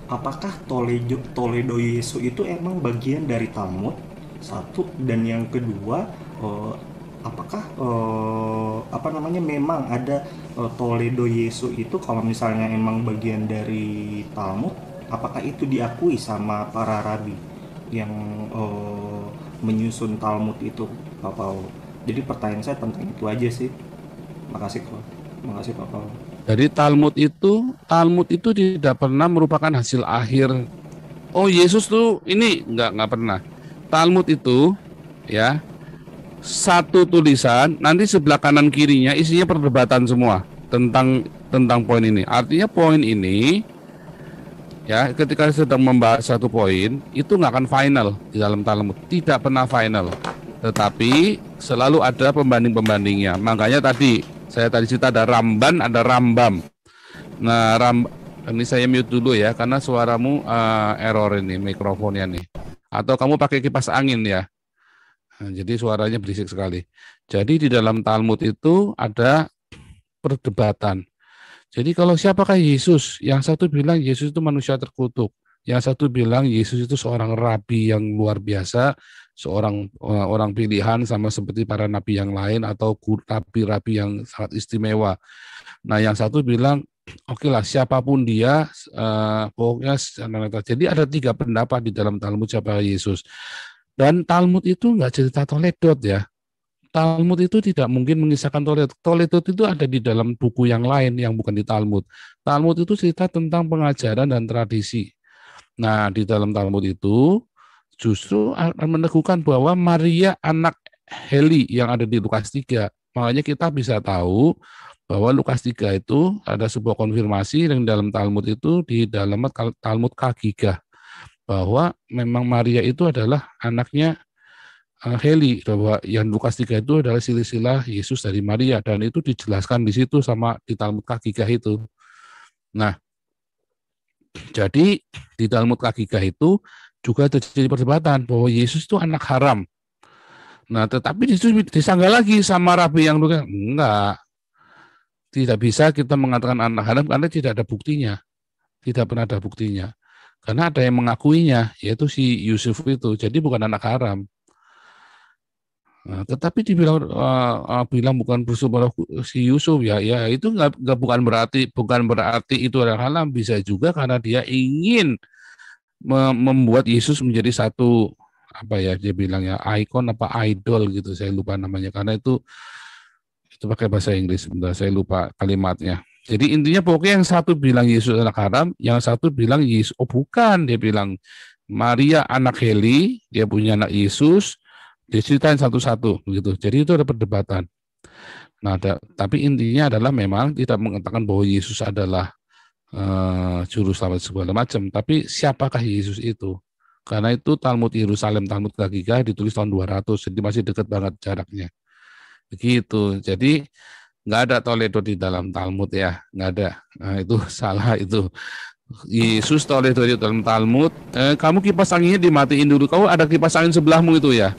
apakah Toledo Yesu itu emang bagian dari Talmud? Satu, dan yang kedua, apakah apa namanya memang ada Toledo Yesu itu kalau misalnya emang bagian dari Talmud, apakah itu diakui sama para rabi yang menyusun Talmud itu, Pak Paul? Jadi pertanyaan saya tentang itu aja sih. Makasih kok. Makasih Pak Paul. Jadi Talmud itu tidak pernah merupakan hasil akhir. Oh, Yesus tuh ini nggak pernah. Talmud itu ya satu tulisan, nanti sebelah kanan kirinya isinya perdebatan semua tentang poin ini. Artinya poin ini ya ketika sedang membahas satu poin itu nggak akan final di dalam Talmud, tidak pernah final. Tetapi selalu ada pembanding-pembandingnya. Makanya saya tadi cerita ada Ramban, ada Rambam. Nah, ini saya mute dulu ya karena suaramu error ini mikrofonnya nih. Atau kamu pakai kipas angin ya. Nah, jadi suaranya berisik sekali. Jadi di dalam Talmud itu ada perdebatan. Jadi kalau siapakah Yesus? Yang satu bilang Yesus itu manusia terkutuk. Yang satu bilang Yesus itu seorang rabi yang luar biasa, seorang orang pilihan sama seperti para nabi yang lain atau rabi-rabi yang sangat istimewa. Nah, yang satu bilang oke lah siapapun dia, pokoknya jadi ada tiga pendapat di dalam Talmud siapa Yesus. Dan Talmud itu nggak cerita toledot ya. Talmud itu tidak mungkin mengisahkan toledot. Toledot itu ada di dalam buku yang lain yang bukan di Talmud. Talmud itu cerita tentang pengajaran dan tradisi. Nah, di dalam Talmud itu justru akan meneguhkan bahwa Maria anak Heli yang ada di Lukas 3. Makanya kita bisa tahu bahwa Lukas 3 itu ada sebuah konfirmasi yang dalam Talmud itu di dalam Talmud Kagigah bahwa memang Maria itu adalah anaknya Heli, bahwa yang Lukas 3 itu adalah silsilah Yesus dari Maria dan itu dijelaskan di situ sama di Talmud Kagigah itu. Nah, jadi di Talmud Kagigah itu juga terjadi perdebatan bahwa Yesus itu anak haram. Nah, tetapi itu disanggah lagi sama rabi yang dulu enggak, tidak bisa kita mengatakan anak haram karena tidak ada buktinya, tidak pernah ada buktinya. Karena ada yang mengakuinya, yaitu si Yusuf itu, jadi bukan anak haram. Nah, tetapi dibilang bilang bukan bersaudara si Yusuf ya, ya itu nggak bukan berarti itu adalah haram, bisa juga karena dia ingin membuat Yesus menjadi satu apa ya dia bilang ya ikon apa idol gitu saya lupa namanya karena itu pakai bahasa Inggris sebentar saya lupa kalimatnya. Jadi intinya pokoknya yang satu bilang Yesus anak haram, yang satu bilang Yesus oh bukan, dia bilang Maria anak Heli, dia punya anak Yesus, diceritain satu-satu begitu. Jadi itu ada perdebatan. Nah, tapi intinya adalah memang tidak mengatakan bahwa Yesus adalah juru selamat segala macam, tapi siapakah Yesus itu? Karena itu Talmud Yerusalem, Talmud Kagigah ditulis tahun 200, jadi masih dekat banget jaraknya. Begitu. Jadi nggak ada Toledo di dalam Talmud ya, nggak ada. Nah, itu salah itu. Yesus Toledo di dalam Talmud. Kamu kipas anginnya dimatiin dulu. Kau ada kipas angin sebelahmu itu ya.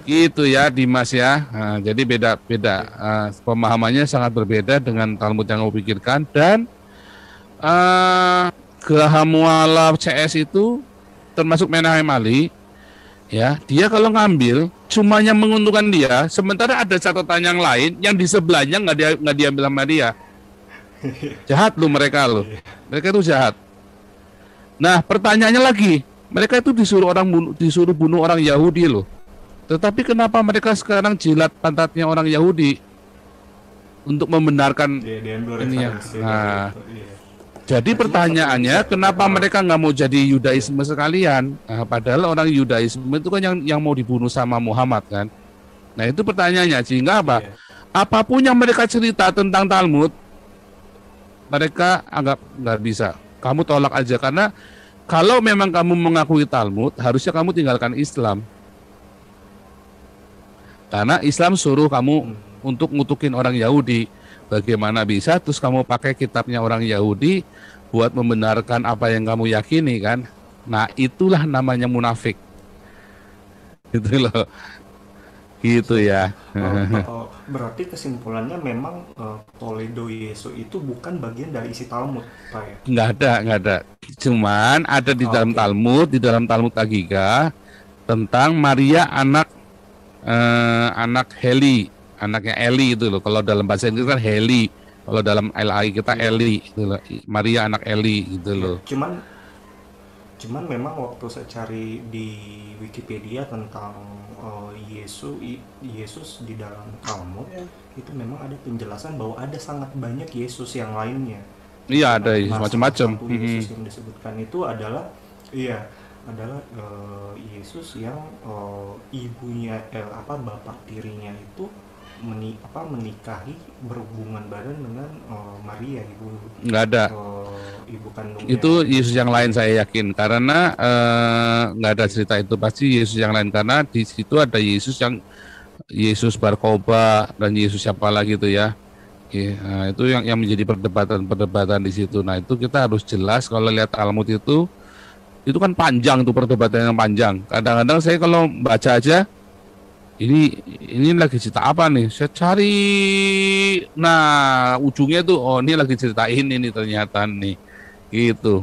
Gitu ya Dimas ya. Nah, jadi beda-beda. Pemahamannya sangat berbeda dengan Talmud yang kamu pikirkan dan uh, Graham Muala CS itu termasuk Menahem Ali ya dia kalau ngambil cuma yang menguntungkan dia sementara ada catatan yang lain yang di sebelahnya nggak diambil sama dia jahat mereka itu jahat. Nah pertanyaannya lagi mereka itu disuruh bunuh orang Yahudi loh tetapi kenapa mereka sekarang jilat pantatnya orang Yahudi untuk membenarkan Iya, diambil ini ya. referensi dari Nah, itu. Iya. jadi Nah, cuma satu lagi pertanyaannya, sih Pak kenapa Paul. mereka nggak mau jadi Yudaisme sekalian? Nah, padahal orang Yudaisme itu kan yang mau dibunuh sama Muhammad kan. Nah itu pertanyaannya, sehingga apa? Iya. Apapun yang mereka cerita tentang Talmud, mereka anggap nggak bisa. Kamu tolak aja karena kalau memang kamu mengakui Talmud, harusnya kamu tinggalkan Islam. Karena Islam suruh kamu Hmm. untuk ngutukin orang Yahudi. Bagaimana bisa terus kamu pakai kitabnya orang Yahudi buat membenarkan apa yang kamu yakini kan? Nah, itulah namanya munafik. Gitu loh. Gitu ya. Berarti kesimpulannya memang Toledo Yesus itu bukan bagian dari isi Talmud, Pak ya? Nggak ada. Cuman ada di dalam Oke. Talmud, di dalam Talmud Agiga tentang Maria anak Heli, anaknya Eli itu loh. Kalau dalam bahasa Inggris kan Heli, kalau dalam LAI kita Iya, Eli, gitu loh. Maria anak Eli gitu iya. loh. Cuman memang waktu saya cari di Wikipedia tentang Yesus di dalam Talmud, itu memang ada penjelasan bahwa ada sangat banyak Yesus yang lainnya Iya gitu. ada Nah, salah macam-macam. satu Yesus yang disebutkan itu adalah, iya, adalah Yesus yang ibunya, bapak tirinya itu menikahi, berhubungan badan dengan Maria, Nggak ada. ibu kandungnya Itu Yesus yang Yesus lain ya. saya yakin karena nggak ada cerita itu, pasti Yesus yang lain karena di situ ada Yesus Barkoba dan Yesus siapa lagi itu ya. Nah, itu yang menjadi perdebatan di situ. Nah, itu kita harus jelas kalau lihat Talmud itu kan panjang tuh, perdebatan yang panjang. Kadang-kadang saya kalau baca aja ini lagi cerita apa nih? Saya cari, nah ujungnya tuh oh ini lagi ceritain ini ternyata nih, gitu.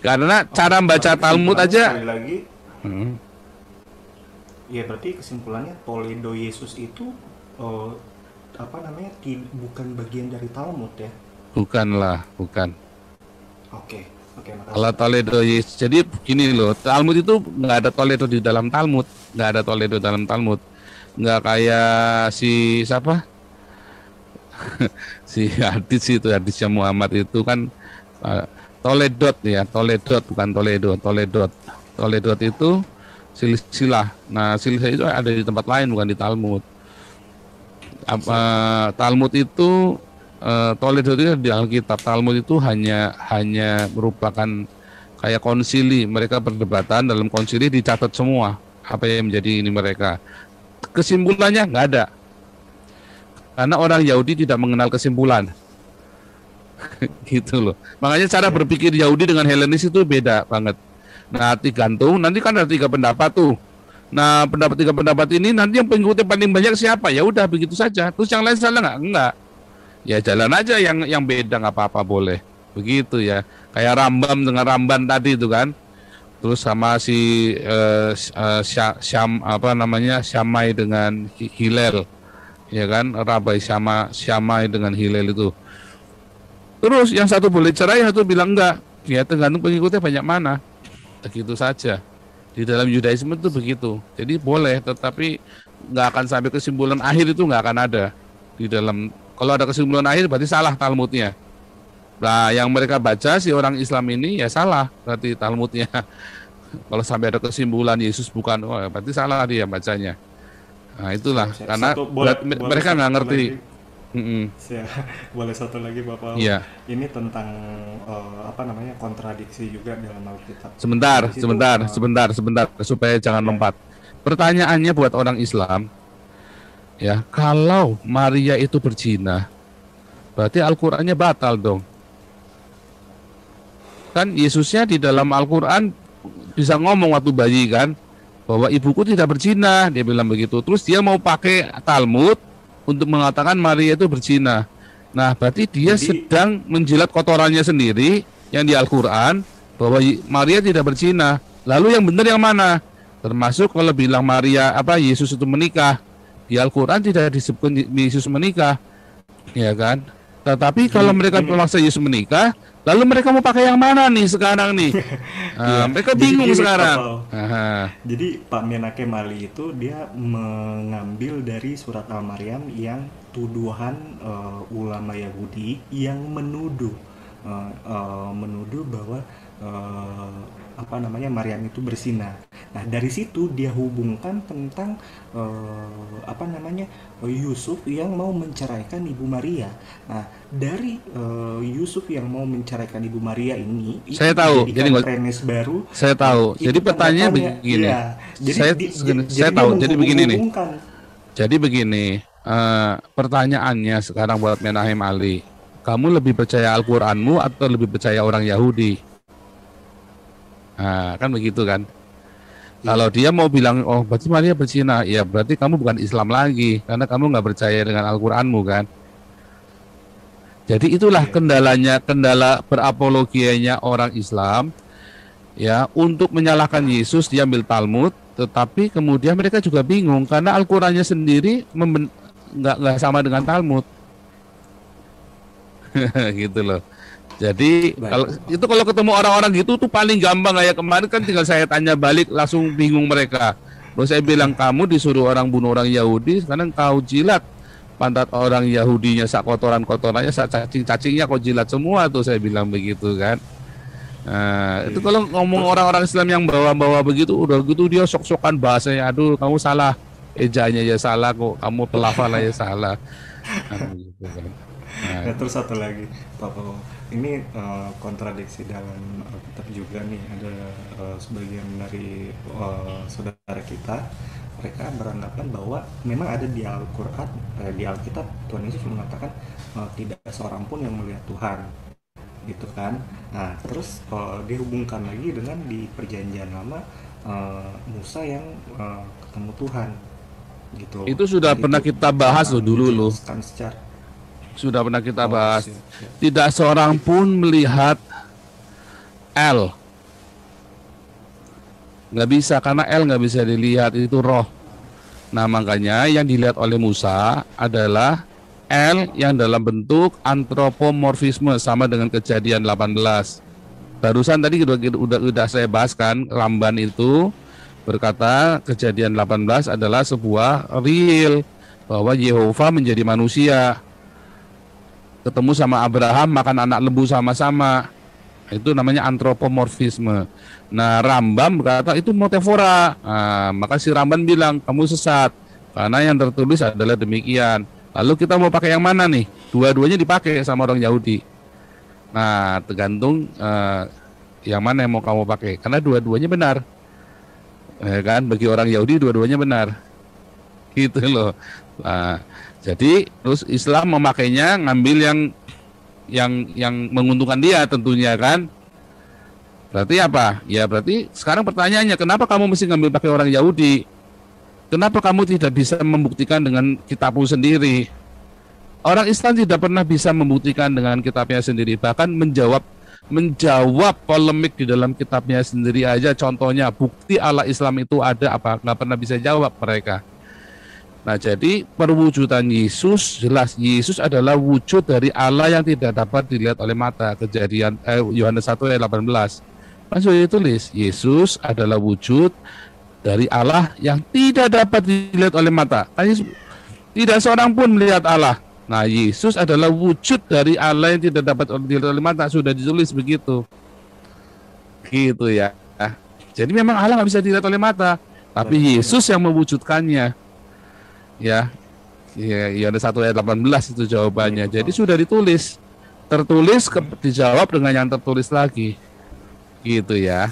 Karena Oke, cara membaca berarti Talmud kesimpulannya aja, sekali lagi, hmm, ya berarti kesimpulannya Toledo Yesus itu eh, bukan bagian dari Talmud ya. bukanlah, bukan. Oke, oke, makasih Kalau Pak. Toledo Yesus, jadi begini loh, Talmud itu nggak ada Toledo di dalam Talmud, nggak ada Toledo dalam Talmud, nggak kayak si siapa, si hadisnya Muhammad itu kan uh, Toledot ya, Toledot bukan Toledo, Toledot. Toledot itu silsilah. Nah, silsilah itu ada di tempat lain bukan di Talmud. Siap, Pak. Talmud itu Toledo itu di Alkitab. Talmud itu hanya merupakan kayak konsili. Mereka perdebatan dalam konsili dicatat semua apa yang menjadi ini mereka. Kesimpulannya nggak ada. Karena orang Yahudi tidak mengenal kesimpulan. Gitu loh. Makanya cara Siap. berpikir Yahudi dengan Helenis itu beda banget. Nah, tergantung nanti kan ada 3 pendapat tuh. Nah, tiga pendapat ini nanti yang pengikutnya paling banyak siapa? Ya udah begitu saja. Terus yang lain salah nggak? Enggak. Ya jalan aja yang beda nggak apa-apa boleh. Begitu ya. Kayak Rambam dengan Ramban tadi itu kan. Terus sama si Syamai dengan Hilal, ya kan? Rabai Syamai dengan Hilal itu. Terus yang satu boleh cerai, yang satu bilang enggak. Ya tergantung pengikutnya banyak mana. Begitu saja. Di dalam Yudaisme itu begitu. Jadi boleh, tetapi nggak akan sampai kesimpulan akhir itu nggak akan ada di dalam. Kalau ada kesimpulan akhir berarti salah Talmudnya. Nah, yang mereka baca si orang Islam ini ya salah berarti Talmudnya. Kalau sampai ada kesimpulan Yesus bukan, oh, berarti salah dia bacanya. Nah, itulah Siap, siap. karena Boleh mereka nggak satu ngerti. lagi. Mm-mm. Siap. Boleh satu lagi Bapak. Iya. Ini tentang kontradiksi juga dalam Alkitab. Nah, Sebentar, di situ sebentar, sebentar, sebentar, supaya jangan ya. lompat. Pertanyaannya buat orang Islam, ya, kalau Maria itu berzina, berarti Al-Qur'annya batal dong. Kan Yesusnya di dalam Al-Qur'an bisa ngomong waktu bayi kan, bahwa ibuku tidak berzina, dia bilang begitu. Terus dia mau pakai Talmud untuk mengatakan Maria itu berzina. Nah, berarti dia Jadi sedang menjilat kotorannya sendiri yang di Al-Qur'an bahwa Maria tidak berzina. Lalu yang benar yang mana? Termasuk kalau bilang Yesus itu menikah. Di Al-Qur'an tidak disebutkan Yesus menikah, ya kan? Tetapi kalau mereka gini, memaksa Yesus menikah, lalu mereka mau pakai yang mana nih sekarang nih? ya. Mereka Jadi bingung gini sekarang. Bapak. Aha. Jadi Pak Menake Mali itu dia mengambil dari surat Al-Maryam yang tuduhan ulama Yahudi yang menuduh bahwa Maryam itu berzina. Nah, dari situ dia hubungkan tentang Yusuf yang mau menceraikan Ibu Maria. Nah, dari Yusuf yang mau menceraikan Ibu Maria ini itu Saya tahu. Jadi dijadikan premis baru. saya Nah, tahu. itu Jadi pertanyaannya tanggapannya. begini. Iya. Jadi Saya jadi saya dia tahu. Jadi begini nih. menghubung-hubungkan. Jadi begini. Pertanyaannya sekarang buat Menahem Ali. Kamu lebih percaya Al-Qur'anmu atau lebih percaya orang Yahudi? Nah, kan begitu kan? Kalau Iya, dia mau bilang, oh berarti Maria berzina, ya berarti kamu bukan Islam lagi, karena kamu nggak percaya dengan Al-Quranmu kan. Jadi itulah iya, kendalanya, kendala berapologianya orang Islam, ya, untuk menyalahkan Yesus diambil Talmud, tetapi kemudian mereka juga bingung karena Al-Qurannya sendiri nggak sama dengan Talmud, gitu loh. Jadi baik. kalau ketemu orang-orang gitu tuh paling gampang, kayak kemarin kan tinggal saya tanya balik langsung bingung mereka. Terus saya bilang, kamu disuruh orang bunuh orang Yahudi, sekarang kau jilat pantat orang Yahudinya, sak kotoran-kotorannya, sak cacing-cacingnya kau jilat semua tuh, saya bilang begitu kan. Nah, itu Iya. kalau ngomong Terus orang-orang Islam yang bawa-bawa begitu, udah gitu dia sok-sokan bahasanya, aduh kamu salah, ejanya ya salah kok, kamu pelafalannya salah. Nah, gitu kan. Nah, ya, terus satu lagi, Pak Paul. Ini kontradiksi dalam Alkitab juga nih. Ada sebagian dari saudara kita, mereka beranggapan bahwa memang ada di Al-Quran, di Alkitab Tuhan Yesus mengatakan tidak seorang pun yang melihat Tuhan, gitu kan. Nah, terus dihubungkan lagi dengan di Perjanjian Lama, Musa yang ketemu Tuhan, gitu. itu Nah, sudah pernah itu kita bisa bahas loh dulu loh. dijelaskan secara. Sudah pernah kita Oh, bahas. siap, siap. Tidak seorang pun melihat L. Nggak bisa, karena L nggak bisa dilihat, itu roh. Nah, makanya yang dilihat oleh Musa adalah L yang dalam bentuk antropomorfisme, sama dengan Kejadian 18. Barusan tadi udah saya bahas kan, Ramban itu berkata Kejadian 18 adalah sebuah real, bahwa Yehova menjadi manusia, ketemu sama Abraham, makan anak lembu sama-sama. Itu namanya antropomorfisme. Nah, Rambam berkata itu metafora. Nah, maka si Rambam bilang kamu sesat karena yang tertulis adalah demikian. Lalu kita mau pakai yang mana nih? Dua-duanya dipakai sama orang Yahudi. Nah, tergantung yang mana yang mau kamu pakai. Karena dua-duanya benar, kan? Bagi orang Yahudi dua-duanya benar, gitu loh. Nah, jadi terus Islam memakainya, ngambil yang menguntungkan dia tentunya kan. Berarti apa? Ya berarti sekarang pertanyaannya, kenapa kamu mesti ngambil pakai orang Yahudi? Kenapa kamu tidak bisa membuktikan dengan kitabmu sendiri? Orang Islam tidak pernah bisa membuktikan dengan kitabnya sendiri, bahkan menjawab polemik di dalam kitabnya sendiri aja. Contohnya bukti Allah Islam itu ada apa? Nggak pernah bisa jawab mereka. Nah, jadi perwujudan Yesus, jelas Yesus adalah wujud dari Allah yang tidak dapat dilihat oleh mata. Kejadian Yohanes 1 ayat 18. Kan sudah ditulis, Yesus adalah wujud dari Allah yang tidak dapat dilihat oleh mata. Tidak seorang pun melihat Allah. Nah, Yesus adalah wujud dari Allah yang tidak dapat dilihat oleh mata. Sudah ditulis begitu. Gitu ya. Jadi memang Allah nggak bisa dilihat oleh mata, tapi Baik, Yesus yang mewujudkannya. Ya, ya ada 1 ayat 18 itu jawabannya. baik, Jadi Pak. sudah ditulis, tertulis, dijawab dengan yang tertulis lagi, gitu ya.